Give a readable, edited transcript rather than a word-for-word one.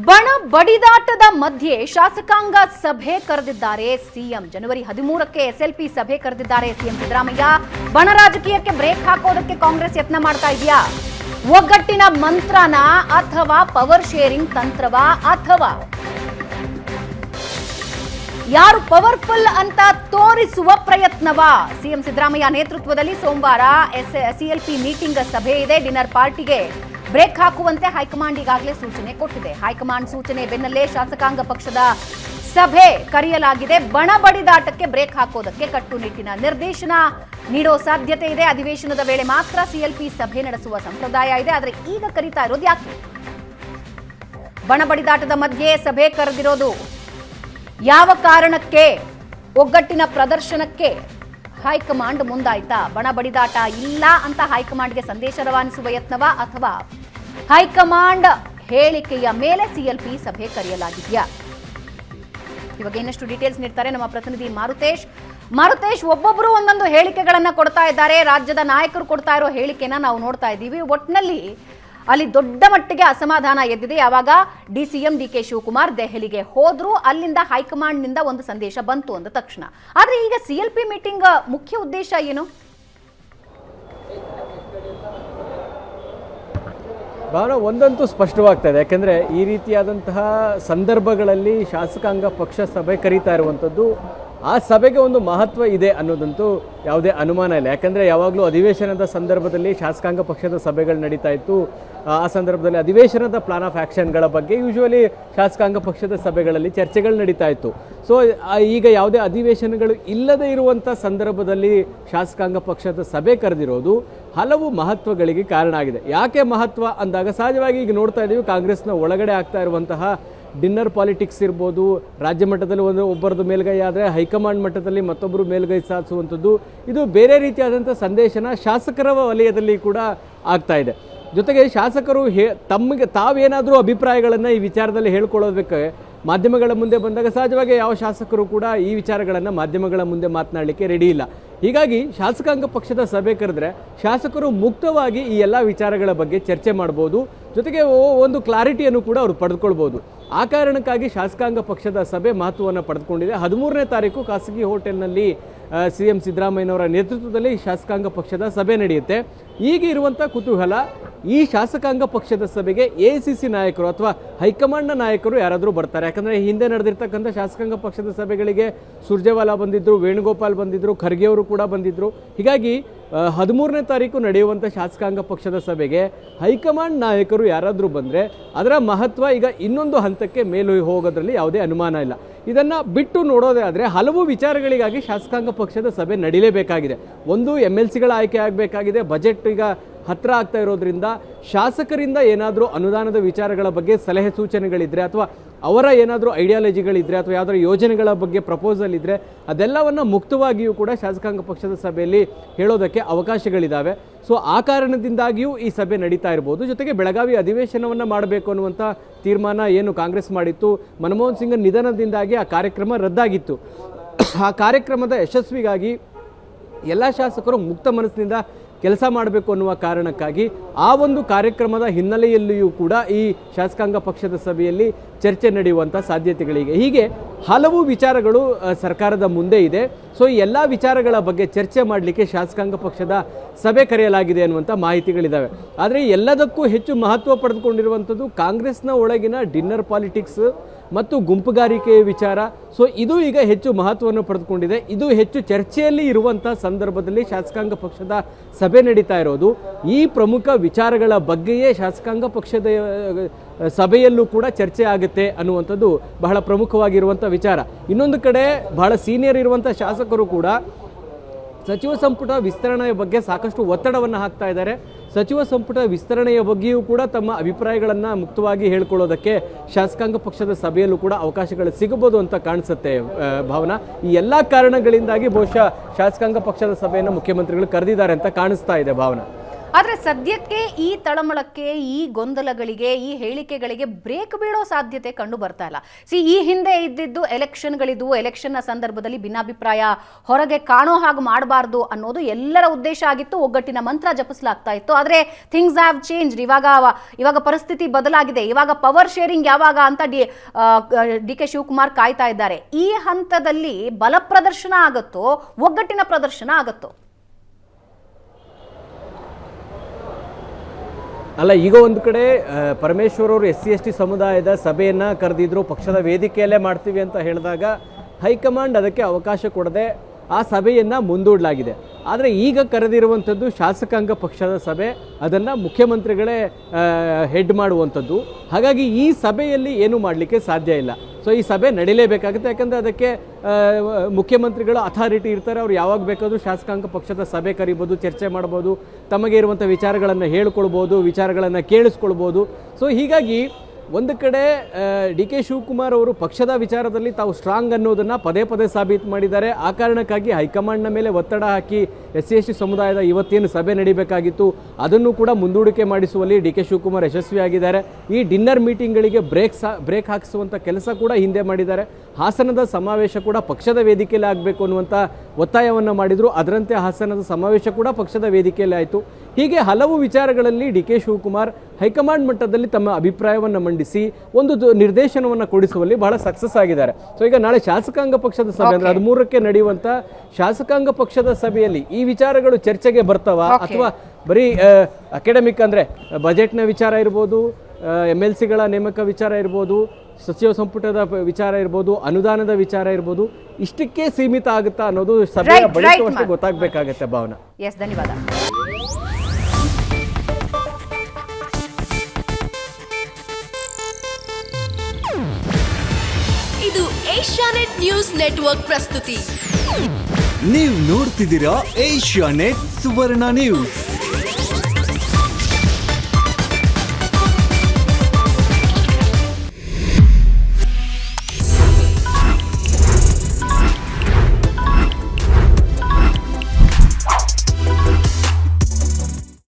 ಬಣ ಬಡಿದಾಟದ ಮಧ್ಯೆ ಶಾಸಕಾಂಗ ಸಭೆ ಕರೆದಿದ್ದಾರೆ ಸಿಎಂ. ಜನವರಿ 13ಕ್ಕೆ ಎಸ್ಎಲ್ಪಿ ಸಭೆ ಕರೆದಿದ್ದಾರೆ ಸಿಎಂ ಸಿದ್ದರಾಮಯ್ಯ. ಬಣ ರಾಜಕೀಯಕ್ಕೆ ಬ್ರೇಕ್ ಹಾಕೋದಕ್ಕೆ ಕಾಂಗ್ರೆಸ್ ಯತ್ನ ಮಾಡ್ತಾ ಇದೆಯಾ? ಒಗ್ಗಟ್ಟಿನ ಮಂತ್ರನ ಅಥವಾ ಪವರ್ ಶೇರಿಂಗ್ ತಂತ್ರವಾ ಅಥವಾ ಯಾರು ಪವರ್ಫುಲ್ ಅಂತ ತೋರಿಸುವ ಪ್ರಯತ್ನವಾ? ಸಿಎಂ ಸಿದ್ದರಾಮಯ್ಯ ನೇತೃತ್ವದಲ್ಲಿ ಸೋಮವಾರ ಸಿಎಲ್ಪಿ ಮೀಟಿಂಗ್ ಸಭೆ ಇದೆ. ಡಿನ್ನರ್ ಪಾರ್ಟಿಗೆ ಬ್ರೇಕ್ ಹಾಕುವಂತೆ ಹೈಕಮಾಂಡ್ ಈಗಾಗಲೇ ಸೂಚನೆ ಕೊಟ್ಟಿದೆ. ಹೈಕಮಾಂಡ್ ಸೂಚನೆ ಬೆನ್ನಲ್ಲೇ ಶಾಸಕಾಂಗ ಪಕ್ಷದ ಸಭೆ ಕರೆಯಲಾಗಿದೆ. ಬಣ ಬಡಿದಾಟಕ್ಕೆ ಬ್ರೇಕ್ ಹಾಕೋದಕ್ಕೆ ಕಟ್ಟುನಿಟ್ಟಿನ ನಿರ್ದೇಶನ ನೀಡೋ ಸಾಧ್ಯತೆ ಇದೆ. ಅಧಿವೇಶನದ ವೇಳೆ ಮಾತ್ರ ಸಿಎಲ್ಪಿ ಸಭೆ ನಡೆಸುವ ಸಂಪ್ರದಾಯ ಇದೆ. ಆದರೆ ಈಗ ಕರೀತಾ ಇರೋದು ಯಾಕೆ? ಬಣ ಬಡಿದಾಟದ ಮಧ್ಯೆ ಸಭೆ ಕರೆದಿರೋದು ಯಾವ ಕಾರಣಕ್ಕೆ? ಒಗ್ಗಟ್ಟಿನ ಪ್ರದರ್ಶನಕ್ಕೆ ಹೈಕಮಾಂಡ್ ಮುಂದಾಯ್ತಾ? ಬಣ ಬಡಿದಾಟ ಇಲ್ಲ ಅಂತ ಹೈಕಮಾಂಡ್ಗೆ ಸಂದೇಶ ರವಾನಿಸುವ ಯತ್ನವ ಅಥವಾ ಹೈಕಮಾಂಡ್ ಹೇಳಿಕೆಯ ಮೇಲೆ ಸಿಎಲ್ಪಿ ಸಭೆ ಕರೆಯಲಾಗಿದೆಯಾ? ಇವಾಗ ಇನ್ನಷ್ಟು ಡೀಟೇಲ್ಸ್ ನೀಡ್ತಾರೆ ನಮ್ಮ ಪ್ರತಿನಿಧಿ ಮಾರುತೇಶ್. ಒಬ್ಬೊಬ್ಬರು ಒಂದೊಂದು ಹೇಳಿಕೆಗಳನ್ನ ಕೊಡ್ತಾ ಇದ್ದಾರೆ. ರಾಜ್ಯದ ನಾಯಕರು ಕೊಡ್ತಾ ಇರೋ ಹೇಳಿಕೆನ ನಾವು ನೋಡ್ತಾ ಇದ್ದೀವಿ. ಒಟ್ಟಿನಲ್ಲಿ ಅಲ್ಲಿ ದೊಡ್ಡ ಮಟ್ಟಿಗೆ ಅಸಮಾಧಾನ ಎದ್ದಿದೆ. ಯಾವಾಗ ಡಿಸಿಎಂ ಡಿಕೆ ಶಿವಕುಮಾರ್ ದೆಹಲಿಗೆ ಹೋದ್ರು, ಅಲ್ಲಿಂದ ಹೈಕಮಾಂಡ್ ನಿಂದ ಒಂದು ಸಂದೇಶ ಬಂತು ಅಂದ ತಕ್ಷಣ. ಆದ್ರೆ ಈಗ ಸಿಎಲ್ಪಿ ಮೀಟಿಂಗ್ ಮುಖ್ಯ ಉದ್ದೇಶ ಏನು? ಭಾವನ ಒಂದಂತೂ ಸ್ಪಷ್ಟವಾಗ್ತಾ ಇದೆ. ಯಾಕೆಂದರೆ ಈ ರೀತಿಯಾದಂತಹ ಸಂದರ್ಭಗಳಲ್ಲಿ ಶಾಸಕಾಂಗ ಪಕ್ಷ ಸಭೆ ಕರೀತಾ ಇರುವಂಥದ್ದು, ಆ ಸಭೆಗೆ ಒಂದು ಮಹತ್ವ ಇದೆ ಅನ್ನೋದಂತೂ ಯಾವುದೇ ಅನುಮಾನ ಇಲ್ಲ. ಯಾಕಂದರೆ ಯಾವಾಗಲೂ ಅಧಿವೇಶನದ ಸಂದರ್ಭದಲ್ಲಿ ಶಾಸಕಾಂಗ ಪಕ್ಷದ ಸಭೆಗಳು ನಡೀತಾ ಇತ್ತು. ಆ ಸಂದರ್ಭದಲ್ಲಿ ಅಧಿವೇಶನದ ಪ್ಲಾನ್ ಆಫ್ ಆ್ಯಕ್ಷನ್ಗಳ ಬಗ್ಗೆ ಯೂಶ್ವಲಿ ಶಾಸಕಾಂಗ ಪಕ್ಷದ ಸಭೆಗಳಲ್ಲಿ ಚರ್ಚೆಗಳು ನಡೀತಾ ಇತ್ತು. ಸೊ ಈಗ ಯಾವುದೇ ಅಧಿವೇಶನಗಳು ಇಲ್ಲದೇ ಇರುವಂಥ ಸಂದರ್ಭದಲ್ಲಿ ಶಾಸಕಾಂಗ ಪಕ್ಷದ ಸಭೆ ಕರೆದಿರೋದು ಹಲವು ಮಹತ್ವಗಳಿಗೆ ಕಾರಣ ಆಗಿದೆ. ಯಾಕೆ ಮಹತ್ವ ಅಂದಾಗ ಸಹಜವಾಗಿ ಈಗ ನೋಡ್ತಾ ಇದ್ದೀವಿ, ಕಾಂಗ್ರೆಸ್ನ ಒಳಗಡೆ ಆಗ್ತಾ ಇರುವಂತಹ ಡಿನ್ನರ್ ಪಾಲಿಟಿಕ್ಸ್ ಇರ್ಬೋದು, ರಾಜ್ಯ ಮಟ್ಟದಲ್ಲಿ ಒಬ್ಬರದ್ದು ಮೇಲ್ಗೈ ಆದರೆ ಹೈಕಮಾಂಡ್ ಮಟ್ಟದಲ್ಲಿ ಮತ್ತೊಬ್ಬರು ಮೇಲ್ಗೈ ಸಾಧಿಸುವಂಥದ್ದು, ಇದು ಬೇರೆ ರೀತಿಯಾದಂಥ ಸಂದೇಶನ ಶಾಸಕರ ವಲಯದಲ್ಲಿ ಕೂಡ ಆಗ್ತಾ ಇದೆ. ಜೊತೆಗೆ ಶಾಸಕರು ತಮಗೆ ತಾವೇನಾದರೂ ಅಭಿಪ್ರಾಯಗಳನ್ನು ಈ ವಿಚಾರದಲ್ಲಿ ಹೇಳ್ಕೊಳ್ಳೋದಕ್ಕೆ ಮಾಧ್ಯಮಗಳ ಮುಂದೆ ಬಂದಾಗ ಸಹಜವಾಗಿ ಯಾವ ಶಾಸಕರು ಕೂಡ ಈ ವಿಚಾರಗಳನ್ನು ಮಾಧ್ಯಮಗಳ ಮುಂದೆ ಮಾತನಾಡಲಿಕ್ಕೆ ರೆಡಿ ಇಲ್ಲ. ಹೀಗಾಗಿ ಶಾಸಕಾಂಗ ಪಕ್ಷದ ಸಭೆ ಕರೆದ್ರೆ ಶಾಸಕರು ಮುಕ್ತವಾಗಿ ಈ ಎಲ್ಲ ವಿಚಾರಗಳ ಬಗ್ಗೆ ಚರ್ಚೆ ಮಾಡ್ಬೋದು. ಜೊತೆಗೆ ಒಂದು ಕ್ಲಾರಿಟಿಯನ್ನು ಕೂಡ ಅವರು ಪಡೆದುಕೊಳ್ಬೋದು. ಆ ಕಾರಣಕ್ಕಾಗಿ ಶಾಸಕಾಂಗ ಪಕ್ಷದ ಸಭೆ ಮಹತ್ವವನ್ನು ಪಡೆದುಕೊಂಡಿದೆ. 13ನೇ ತಾರೀಕು ಖಾಸಗಿ ಹೋಟೆಲ್ನಲ್ಲಿ ಸಿಎಂ ಸಿದ್ದರಾಮಯ್ಯನವರ ನೇತೃತ್ವದಲ್ಲಿ ಶಾಸಕಾಂಗ ಪಕ್ಷದ ಸಭೆ ನಡೆಯುತ್ತೆ. ಈಗ ಇರುವಂಥ ಕುತೂಹಲ, ಈ ಶಾಸಕಾಂಗ ಪಕ್ಷದ ಸಭೆಗೆ ಎಐಸಿಸಿ ನಾಯಕರು ಅಥವಾ ಹೈಕಮಾಂಡ್ನ ನಾಯಕರು ಯಾರಾದರೂ ಬರ್ತಾರೆ? ಯಾಕಂದರೆ ಹಿಂದೆ ನಡೆದಿರ್ತಕ್ಕಂಥ ಶಾಸಕಾಂಗ ಪಕ್ಷದ ಸಭೆಗಳಿಗೆ ಸುರ್ಜೇವಾಲಾ ಬಂದಿದ್ದರು, ವೇಣುಗೋಪಾಲ್ ಬಂದಿದ್ದರು, ಖರ್ಗೆ ಅವರು ಕೂಡ ಬಂದಿದ್ದರು. ಹೀಗಾಗಿ 13ನೇ ತಾರೀಕು ನಡೆಯುವಂಥ ಶಾಸಕಾಂಗ ಪಕ್ಷದ ಸಭೆಗೆ ಹೈಕಮಾಂಡ್ ನಾಯಕರು ಯಾರಾದರೂ ಬಂದರೆ ಅದರ ಮಹತ್ವ ಈಗ ಇನ್ನೊಂದು ಹಂತಕ್ಕೆ ಮೇಲು ಹೋಗೋದ್ರಲ್ಲಿ ಯಾವುದೇ ಅನುಮಾನ ಇಲ್ಲ. ಇದನ್ನು ಬಿಟ್ಟು ನೋಡೋದೇ ಆದರೆ ಹಲವು ವಿಚಾರಗಳಿಗಾಗಿ ಶಾಸಕಾಂಗ ಪಕ್ಷದ ಸಭೆ ನಡೀಲೇಬೇಕಾಗಿದೆ. ಒಂದು, MLCಗಳ ಆಯ್ಕೆ ಆಗಬೇಕಾಗಿದೆ. ಬಜೆಟ್ ಈಗ ಹತ್ತಿರ ಆಗ್ತಾ ಇರೋದ್ರಿಂದ ಶಾಸಕರಿಂದ ಏನಾದರೂ ಅನುದಾನದ ವಿಚಾರಗಳ ಬಗ್ಗೆ ಸಲಹೆ ಸೂಚನೆಗಳಿದ್ದರೆ ಅಥವಾ ಅವರ ಏನಾದರೂ ಐಡಿಯಾಲಜಿಗಳಿದ್ದರೆ ಅಥವಾ ಯಾವುದಾದ್ರು ಯೋಜನೆಗಳ ಬಗ್ಗೆ ಪ್ರಪೋಸಲ್ ಇದ್ದರೆ ಅದೆಲ್ಲವನ್ನು ಮುಕ್ತವಾಗಿಯೂ ಕೂಡ ಶಾಸಕಾಂಗ ಪಕ್ಷದ ಸಭೆಯಲ್ಲಿ ಹೇಳೋದಕ್ಕೆ ಅವಕಾಶಗಳಿದ್ದಾವೆ. ಸೊ ಆ ಕಾರಣದಿಂದಾಗಿಯೂ ಈ ಸಭೆ ನಡೀತಾ ಇರ್ಬೋದು. ಜೊತೆಗೆ ಬೆಳಗಾವಿ ಅಧಿವೇಶನವನ್ನು ಮಾಡಬೇಕು ಅನ್ನುವಂಥ ತೀರ್ಮಾನ ಏನು ಕಾಂಗ್ರೆಸ್ ಮಾಡಿತ್ತು, ಮನಮೋಹನ್ ಸಿಂಗ್ ನಿಧನದಿಂದಾಗಿ ಆ ಕಾರ್ಯಕ್ರಮ ರದ್ದಾಗಿತ್ತು. ಆ ಕಾರ್ಯಕ್ರಮದ ಯಶಸ್ವಿಗಾಗಿ ಎಲ್ಲ ಶಾಸಕರು ಮುಕ್ತ ಮನಸ್ಸಿನಿಂದ ಕೆಲಸ ಮಾಡಬೇಕು ಅನ್ನುವ ಕಾರಣಕ್ಕಾಗಿ ಆ ಒಂದು ಕಾರ್ಯಕ್ರಮದ ಹಿನ್ನೆಲೆಯಲ್ಲಿಯೂ ಕೂಡ ಈ ಶಾಸಕಾಂಗ ಪಕ್ಷದ ಸಭೆಯಲ್ಲಿ ಚರ್ಚೆ ನಡೆಯುವಂಥ ಸಾಧ್ಯತೆಗಳಿಗೆ ಹೀಗೆ ಹಲವು ವಿಚಾರಗಳು ಸರ್ಕಾರದ ಮುಂದೆ ಇದೆ. ಸೊ ಈ ಎಲ್ಲ ವಿಚಾರಗಳ ಬಗ್ಗೆ ಚರ್ಚೆ ಮಾಡಲಿಕ್ಕೆ ಶಾಸಕಾಂಗ ಪಕ್ಷದ ಸಭೆ ಕರೆಯಲಾಗಿದೆ ಅನ್ನುವಂಥ ಮಾಹಿತಿಗಳಿದ್ದಾವೆ. ಆದರೆ ಎಲ್ಲದಕ್ಕೂ ಹೆಚ್ಚು ಮಹತ್ವ ಪಡೆದುಕೊಂಡಿರುವಂಥದ್ದು ಕಾಂಗ್ರೆಸ್ನ ಒಳಗಿನ ಡಿನ್ನರ್ ಪಾಲಿಟಿಕ್ಸ್ ಮತ್ತು ಗುಂಪುಗಾರಿಕೆಯ ವಿಚಾರ. ಸೊ ಇದು ಈಗ ಹೆಚ್ಚು ಮಹತ್ವವನ್ನು ಪಡೆದುಕೊಂಡಿದೆ. ಇದು ಹೆಚ್ಚು ಚರ್ಚೆಯಲ್ಲಿ ಇರುವಂಥ ಸಂದರ್ಭದಲ್ಲಿ ಶಾಸಕಾಂಗ ಪಕ್ಷದ ಸಭೆ ನಡೀತಾ ಇರೋದು ಈ ಪ್ರಮುಖ ವಿಚಾರಗಳ ಬಗ್ಗೆಯೇ ಶಾಸಕಾಂಗ ಪಕ್ಷದ ಸಭೆಯಲ್ಲೂ ಕೂಡ ಚರ್ಚೆ ಆಗುತ್ತೆ ಅನ್ನುವಂಥದ್ದು ಬಹಳ ಪ್ರಮುಖವಾಗಿರುವಂಥ ವಿಚಾರ. ಇನ್ನೊಂದು ಕಡೆ ಬಹಳ ಸೀನಿಯರ್ ಇರುವಂಥ ಶಾಸಕರು ಕೂಡ ಸಚಿವ ಸಂಪುಟ ವಿಸ್ತರಣೆಯ ಬಗ್ಗೆ ಸಾಕಷ್ಟು ಒತ್ತಡವನ್ನು ಹಾಕ್ತಾ ಇದ್ದಾರೆ. ಸಚಿವ ಸಂಪುಟ ವಿಸ್ತರಣೆಯ ಬಗ್ಗೆಯೂ ಕೂಡ ತಮ್ಮ ಅಭಿಪ್ರಾಯಗಳನ್ನು ಮುಕ್ತವಾಗಿ ಹೇಳ್ಕೊಳ್ಳೋದಕ್ಕೆ ಶಾಸಕಾಂಗ ಪಕ್ಷದ ಸಭೆಯಲ್ಲೂ ಕೂಡ ಅವಕಾಶಗಳು ಸಿಗಬಹುದು ಅಂತ ಕಾಣಿಸುತ್ತೆ ಭಾವನಾ. ಈ ಎಲ್ಲ ಕಾರಣಗಳಿಂದಾಗಿ ಬಹುಶಃ ಶಾಸಕಾಂಗ ಪಕ್ಷದ ಸಭೆಯನ್ನು ಮುಖ್ಯಮಂತ್ರಿಗಳು ಕರೆದಿದ್ದಾರೆ ಅಂತ ಕಾಣಿಸ್ತಾ ಇದೆ ಭಾವನಾ. ಆದ್ರೆ ಸದ್ಯಕ್ಕೆ ಈ ತಳಮಳಕ್ಕೆ, ಈ ಗೊಂದಲಗಳಿಗೆ, ಈ ಹೇಳಿಕೆಗಳಿಗೆ ಬ್ರೇಕ್ ಬೀಳೋ ಸಾಧ್ಯತೆ ಕಂಡು ಬರ್ತಾ ಇಲ್ಲ. ಈ ಹಿಂದೆ ಇದ್ದಿದ್ದು ಎಲೆಕ್ಷನ್ಗಳಿದ್ವು, ಎಲೆಕ್ಷನ್ನ ಸಂದರ್ಭದಲ್ಲಿ ಭಿನ್ನಾಭಿಪ್ರಾಯ ಹೊರಗೆ ಕಾಣೋ ಹಾಗೆ ಮಾಡಬಾರ್ದು ಅನ್ನೋದು ಎಲ್ಲರ ಉದ್ದೇಶ ಆಗಿತ್ತು, ಒಗ್ಗಟ್ಟಿನ ಮಂತ್ರ ಜಪಿಸಲಾಗ್ತಾ ಇತ್ತು. ಆದ್ರೆ ಥಿಂಗ್ಸ್ ಹ್ಯಾವ್ ಚೇಂಜ್ಡ್. ಇವಾಗ ಪರಿಸ್ಥಿತಿ ಬದಲಾಗಿದೆ. ಇವಾಗ ಪವರ್ ಶೇರಿಂಗ್ ಯಾವಾಗ ಅಂತ ಡಿ ಕೆ ಶಿವಕುಮಾರ್ ಕಾಯ್ತಾ ಇದ್ದಾರೆ. ಈ ಹಂತದಲ್ಲಿ ಬಲ ಪ್ರದರ್ಶನ ಆಗತ್ತೋ, ಒಗ್ಗಟ್ಟಿನ ಪ್ರದರ್ಶನ ಆಗತ್ತೋ? ಅಲ್ಲ, ಈಗ ಒಂದು ಕಡೆ ಪರಮೇಶ್ವರ್ ಅವರು SC/ST ಸಮುದಾಯದ ಸಭೆಯನ್ನು ಕರೆದಿದ್ರು, ಪಕ್ಷದ ವೇದಿಕೆಯಲ್ಲೇ ಮಾಡ್ತೀವಿ ಅಂತ ಹೇಳಿದಾಗ ಹೈಕಮಾಂಡ್ ಅದಕ್ಕೆ ಅವಕಾಶ ಕೊಡದೆ ಆ ಸಭೆಯನ್ನು ಮುಂದೂಡಲಾಗಿದೆ. ಆದರೆ ಈಗ ಕರೆದಿರುವಂಥದ್ದು ಶಾಸಕಾಂಗ ಪಕ್ಷದ ಸಭೆ, ಅದನ್ನು ಮುಖ್ಯಮಂತ್ರಿಗಳೇ ಹೆಡ್ ಮಾಡುವಂಥದ್ದು. ಹಾಗಾಗಿ ಈ ಸಭೆಯಲ್ಲಿ ಏನು ಮಾಡಲಿಕ್ಕೆ ಸಾಧ್ಯ ಇಲ್ಲ. ಸೊ ಈ ಸಭೆ ನಡೀಲೇಬೇಕಾಗುತ್ತೆ. ಯಾಕಂದರೆ ಅದಕ್ಕೆ ಮುಖ್ಯಮಂತ್ರಿಗಳು ಅಥಾರಿಟಿ ಇರ್ತಾರೆ. ಅವ್ರು ಯಾವಾಗ ಬೇಕಾದರೂ ಶಾಸಕಾಂಗ ಪಕ್ಷದ ಸಭೆ ಕರಿಬೋದು, ಚರ್ಚೆ ಮಾಡ್ಬೋದು, ತಮಗೆ ಇರುವಂಥ ವಿಚಾರಗಳನ್ನು ಹೇಳ್ಕೊಳ್ಬೋದು, ವಿಚಾರಗಳನ್ನು ಕೇಳಿಸ್ಕೊಳ್ಬೋದು. ಸೊ ಹೀಗಾಗಿ ಒಂದು ಕಡೆ ಡಿ ಕೆ ಶಿವಕುಮಾರ್ ಅವರು ಪಕ್ಷದ ವಿಚಾರದಲ್ಲಿ ತಾವು ಸ್ಟ್ರಾಂಗ್ ಅನ್ನೋದನ್ನು ಪದೇ ಪದೇ ಸಾಬೀತು ಮಾಡಿದ್ದಾರೆ. ಆ ಕಾರಣಕ್ಕಾಗಿ ಹೈಕಮಾಂಡ್ನ ಮೇಲೆ ಒತ್ತಡ ಹಾಕಿ SC/ST ಸಮುದಾಯದ ಇವತ್ತೇನು ಸಭೆ ನಡೀಬೇಕಾಗಿತ್ತು ಅದನ್ನು ಕೂಡ ಮುಂದೂಡಿಕೆ ಮಾಡಿಸುವಲ್ಲಿ ಡಿ ಕೆ ಶಿವಕುಮಾರ್ ಯಶಸ್ವಿಯಾಗಿದ್ದಾರೆ. ಈ ಡಿನ್ನರ್ ಮೀಟಿಂಗ್ಗಳಿಗೆ ಬ್ರೇಕ್ ಹಾಕಿಸುವಂಥ ಕೆಲಸ ಕೂಡ ಹಿಂದೆ ಮಾಡಿದ್ದಾರೆ. ಹಾಸನದ ಸಮಾವೇಶ ಕೂಡ ಪಕ್ಷದ ವೇದಿಕೆಯಲ್ಲಿ ಆಗಬೇಕು ಅನ್ನುವಂಥ ಒತ್ತಾಯವನ್ನು ಮಾಡಿದರು. ಅದರಂತೆ ಹಾಸನದ ಸಮಾವೇಶ ಕೂಡ ಪಕ್ಷದ ವೇದಿಕೆಯಲ್ಲಿ ಆಯಿತು. ಹೀಗೆ ಹಲವು ವಿಚಾರಗಳಲ್ಲಿ ಡಿ ಕೆ ಶಿವಕುಮಾರ್ ಹೈಕಮಾಂಡ್ ಮಟ್ಟದಲ್ಲಿ ತಮ್ಮ ಅಭಿಪ್ರಾಯವನ್ನು ಮಂಡಿಸಿ ಒಂದು ನಿರ್ದೇಶನವನ್ನು ಕೊಡಿಸುವಲ್ಲಿ ಬಹಳ ಸಕ್ಸಸ್ ಆಗಿದ್ದಾರೆ. ಸೊ ಈಗ ನಾಳೆ ಶಾಸಕಾಂಗ ಪಕ್ಷದ ಸಭೆ ಅಂದರೆ 13ಕ್ಕೆ ನಡೆಯುವಂಥ ಶಾಸಕಾಂಗ ಪಕ್ಷದ ಸಭೆಯಲ್ಲಿ ಈ ವಿಚಾರಗಳು ಚರ್ಚೆಗೆ ಬರ್ತಾವ, ಅಥವಾ ಬರೀ ಅಕಾಡೆಮಿಕ್ ಅಂದರೆ ಬಜೆಟ್ನ ವಿಚಾರ ಇರ್ಬೋದು, MLCಗಳ ನೇಮಕ ವಿಚಾರ ಇರ್ಬೋದು, ಸಚಿವ ಸಂಪುಟದ ವಿಚಾರ ಇರ್ಬೋದು, ಅನುದಾನದ ವಿಚಾರ ಇರ್ಬೋದು, ಇಷ್ಟಕ್ಕೆ ಸೀಮಿತ ಆಗುತ್ತಾ ಅನ್ನೋದು ಸಭೆಯ ಬಳಿಕವಷ್ಟೇ ಗೊತ್ತಾಗಬೇಕಾಗತ್ತೆ. ಭಾವನಾ, ಎಸ್, ಧನ್ಯವಾದ. ಇದು ಏಷ್ಯಾನೆಟ್ ನ್ಯೂಸ್ ನೆಟ್ವರ್ಕ್ ಪ್ರಸ್ತುತಿ. ನೀವು ನೋಡ್ತಿದ್ದೀರಾ ಏಷ್ಯಾನೆಟ್ ಸುವರ್ಣ ನ್ಯೂಸ್.